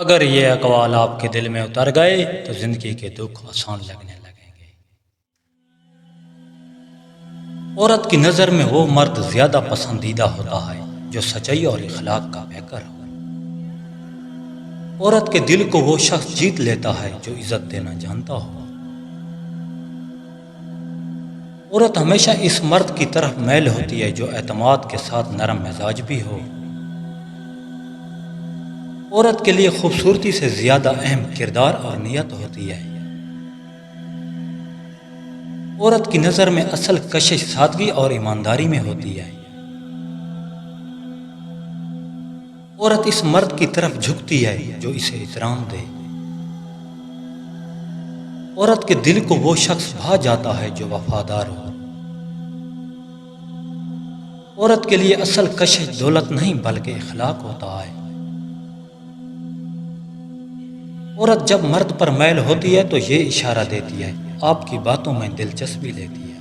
اگر یہ اقوال آپ کے دل میں اتر گئے تو زندگی کے دکھ آسان لگنے لگیں گے۔ عورت کی نظر میں وہ مرد زیادہ پسندیدہ ہوتا ہے جو سچائی اور اخلاق کا پیکر ہو۔ عورت کے دل کو وہ شخص جیت لیتا ہے جو عزت دینا جانتا ہو۔ عورت ہمیشہ اس مرد کی طرف میل ہوتی ہے جو اعتماد کے ساتھ نرم مزاج بھی ہو۔ عورت کے لیے خوبصورتی سے زیادہ اہم کردار اور نیت ہوتی ہے۔ عورت کی نظر میں اصل کشش سادگی اور ایمانداری میں ہوتی ہے۔ عورت اس مرد کی طرف جھکتی ہے جو اسے احترام دے۔ عورت کے دل کو وہ شخص بھا جاتا ہے جو وفادار ہو۔ عورت کے لیے اصل کشش دولت نہیں بلکہ اخلاق ہوتا ہے۔ عورت جب مرد پر میل ہوتی ہے تو یہ اشارہ دیتی ہے، آپ کی باتوں میں دلچسپی لیتی ہے۔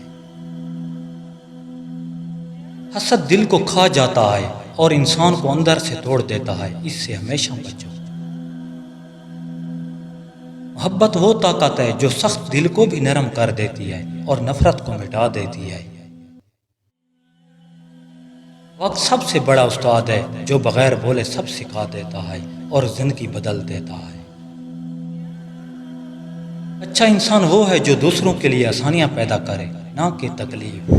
حسد دل کو کھا جاتا ہے اور انسان کو اندر سے توڑ دیتا ہے، اس سے ہمیشہ بچو۔ محبت وہ طاقت ہے جو سخت دل کو بھی نرم کر دیتی ہے اور نفرت کو مٹا دیتی ہے۔ وقت سب سے بڑا استاد ہے جو بغیر بولے سب سکھا دیتا ہے اور زندگی بدل دیتا ہے۔ اچھا انسان وہ ہے جو دوسروں کے لیے آسانیاں پیدا کرے، نہ کہ تکلیف۔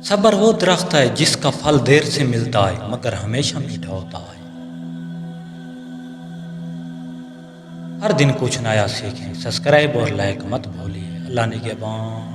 صبر وہ درخت ہے جس کا پھل دیر سے ملتا ہے مگر ہمیشہ میٹھا ہوتا ہے۔ ہر دن کچھ نیا سیکھیں، سبسکرائب اور لائک مت بھولیے۔ اللہ نگہبان۔